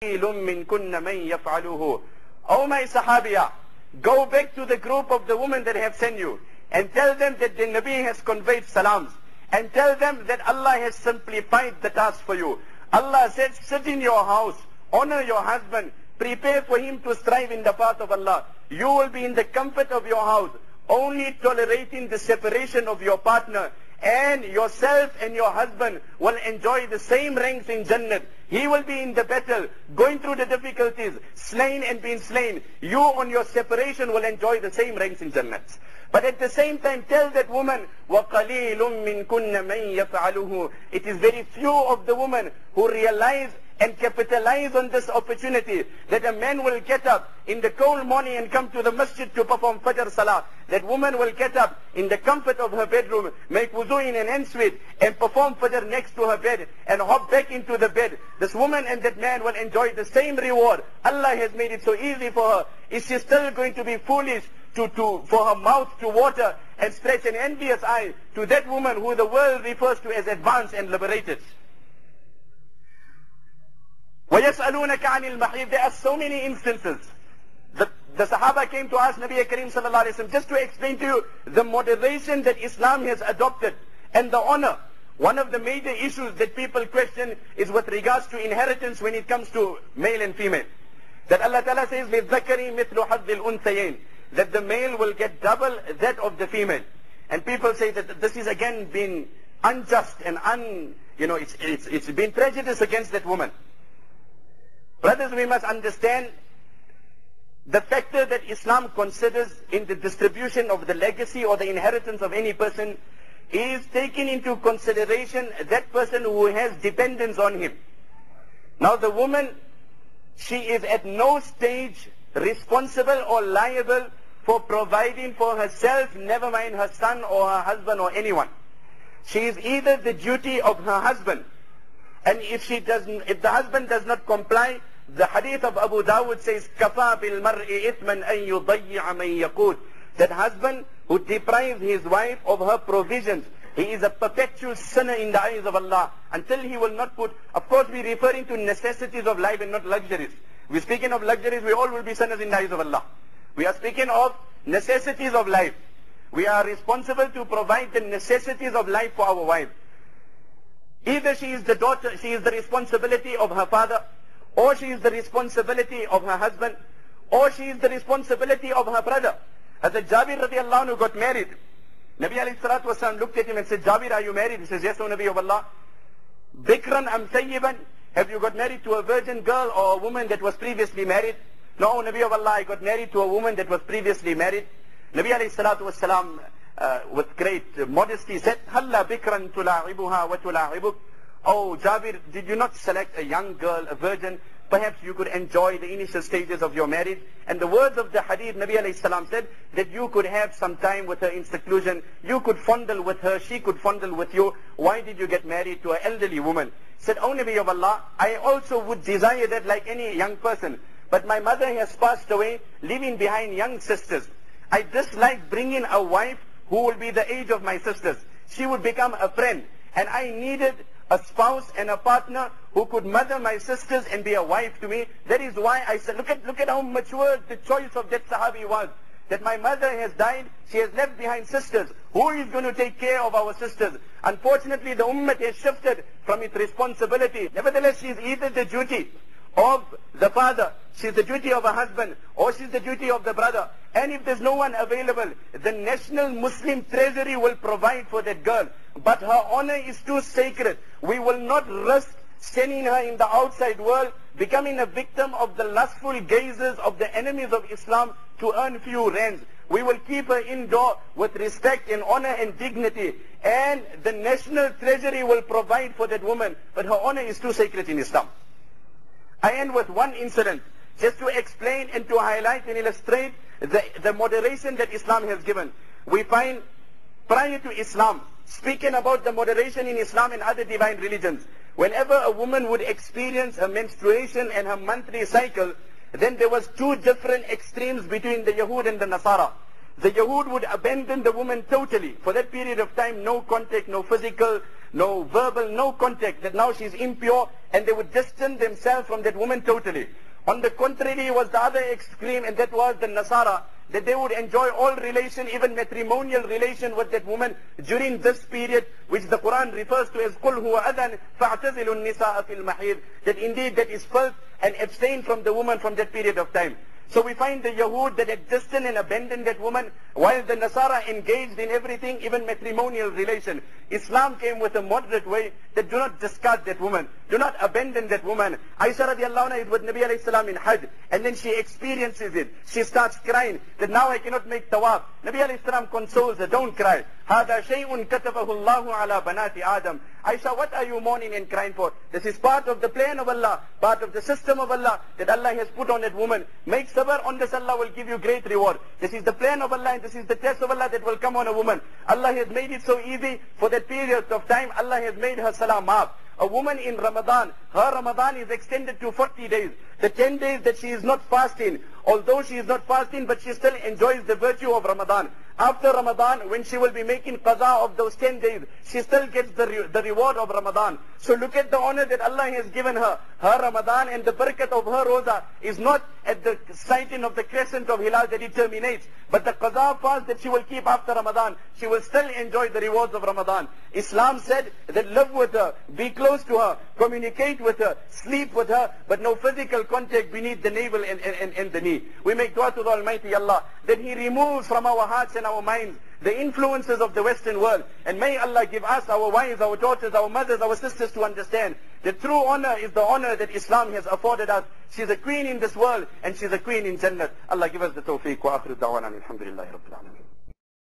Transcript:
مِّنْكُنَّ مَنْ يَفْعَلُهُ. O my Sahabiya, go back to the group of the women that have sent you and tell them that the Nabi has conveyed salams, and tell them that Allah has simplified the task for you. Allah said, sit in your house, honor your husband, prepare for him to strive in the path of Allah. You will be in the comfort of your house, only tolerating the separation of your partner, and yourself and your husband will enjoy the same ranks in Jannah. He will be in the battle, going through the difficulties, slain and being slain. You on your separation will enjoy the same ranks in Jannah. But at the same time, tell that woman, وَقَلِيلٌ مِّنْكُنَّ مَنْ يَفْعَلُهُ. It is very few of the women who realize and capitalize on this opportunity, that a man will get up in the cold morning and come to the masjid to perform Fajr Salah. That woman will get up in the comfort of her bedroom, make wuzu in an ensuite, and perform Fajr next to her bed, and hop back into the bed. This woman and that man will enjoy the same reward. Allah has made it so easy for her. Is she still going to be foolish for her mouth to water and stretch an envious eye to that woman who the world refers to as advanced and liberated? وَيَسْأَلُونَكَ عَنِ الْمَحِيضِ. There are so many instances. The Sahaba came to ask Nabi Kareem sallallahu alayhi wa sallam just to explain to you the moderation that Islam has adopted and the honor. One of the major issues that people question is with regards to inheritance when it comes to male and female. That Allah Ta'ala says, لِلذَّكَرِ مِثْلُ حَظِّ الْأُنْثَيَيْنِ, that the male will get double that of the female. And people say that this is again been unjust and it's been prejudice against that woman. Brothers, we must understand the factor that Islam considers in the distribution of the legacy or the inheritance of any person is taking into consideration that person who has dependence on him. Now the woman, she is at no stage responsible or liable for providing for herself, never mind her son or her husband or anyone. She is either the duty of her husband, and if the husband does not comply, the hadith of Abu Dawud says, كَفَى بِالْمَرْءِ إِثْمًا أَن يُضَيِّعَ مَنْ يَقُودُ. That husband who deprives his wife of her provisions, he is a perpetual sinner in the eyes of Allah, until he will not put, of course we're referring to necessities of life and not luxuries. We're speaking of luxuries, we all will be sinners in the eyes of Allah. We are speaking of necessities of life. We are responsible to provide the necessities of life for our wife. Either she is the daughter, she is the responsibility of her father, or she is the responsibility of her husband, or she is the responsibility of her brother. As Jabir radiallahu anhu got married, Nabi alayhi salatu wasalam looked at him and said, Jabir, are you married? He says, yes, O Nabi of Allah. Bikran am sayyiban, have you got married to a virgin girl or a woman that was previously married? No, O Nabi of Allah, I got married to a woman that was previously married. Nabi alayhi salatu wasalam, with great modesty said, Halla bikran tula'ibuha wa tula'ibuk. Oh Jabir, did you not select a young girl, a virgin? Perhaps you could enjoy the initial stages of your marriage. And the words of the hadith, Nabi alayhi salam said that you could have some time with her in seclusion. You could fondle with her, she could fondle with you. Why did you get married to an elderly woman? Said, oh Nabi of Allah, I also would desire that like any young person. But my mother has passed away, leaving behind young sisters. I dislike bringing a wife who will be the age of my sisters. She would become a friend. And I needed a spouse and a partner who could mother my sisters and be a wife to me. That is why I said, look at how mature the choice of that Sahabi was. That my mother has died, she has left behind sisters. Who is going to take care of our sisters? Unfortunately, the ummah has shifted from its responsibility. Nevertheless, she is either the duty of the father, she's the duty of a husband, or she's the duty of the brother. And if there's no one available, the national Muslim treasury will provide for that girl. But her honor is too sacred. We will not risk sending her in the outside world, becoming a victim of the lustful gazes of the enemies of Islam to earn few rands. We will keep her indoor with respect and honor and dignity. And the national treasury will provide for that woman. But her honor is too sacred in Islam. I end with one incident, just to explain and to highlight and illustrate the moderation that Islam has given. We find prior to Islam, speaking about the moderation in Islam and other divine religions, whenever a woman would experience her menstruation and her monthly cycle, then there was two different extremes between the Yahud and the Nasara. The Yahud would abandon the woman totally. For that period of time, no contact, no physical no verbal, no contact, that now she's impure, and they would distance themselves from that woman totally. On the contrary was the other extreme, and that was the Nasara, that they would enjoy all relation, even matrimonial relation with that woman during this period, which the Quran refers to as قُلْ هُوَ أَذَنْ فَاعْتَزِلُوا النِّسَاءَ فِي الْمَحِيضِ, that indeed that is filth, and abstain from the woman from that period of time. So we find the Yahud that had distant and abandoned that woman, while the Nasara engaged in everything, even matrimonial relation. Islam came with a moderate way that do not discard that woman, do not abandon that woman. Aisha radiallahu anha is with Nabi alayhi salam in Hajj, and then she experiences it. She starts crying that now I cannot make tawaf. Nabi alayhi salam consoles her, don't cry. هَذَا شَيْءٌ كَتَبَهُ اللَّهُ عَلَى بَنَاتِ آدَمَ. Aisha, what are you mourning and crying for? This is part of the plan of Allah, part of the system of Allah that Allah has put on that woman. Make sabr on this, Allah will give you great reward. This is the plan of Allah, and this is the test of Allah that will come on a woman. Allah has made it so easy for that period of time. Allah has made her salah maaf. A woman in Ramadan, her Ramadan is extended to 40 days. The 10 days that she is not fasting, although she is not fasting, but she still enjoys the virtue of Ramadan. After Ramadan, when she will be making qaza of those 10 days, she still gets the reward of Ramadan. So look at the honor that Allah has given her. Her Ramadan and the barakat of her roza is not at the sighting of the crescent of Hilal that it terminates, but the qaza fast that she will keep after Ramadan, she will still enjoy the rewards of Ramadan. Islam said that live with her, be close to her, communicate with her, sleep with her, but no physical contact beneath the navel and the knee. We make dua to the Almighty Allah that He removes from our hearts and our minds the influences of the Western world. And may Allah give us, our wives, our daughters, our mothers, our sisters to understand that true honor is the honor that Islam has afforded us. She's a queen in this world, and she's a queen in Jannah. Allah give us the tawfiq. Wa akhiru da'wana alhamdulillahi rabbil alamin.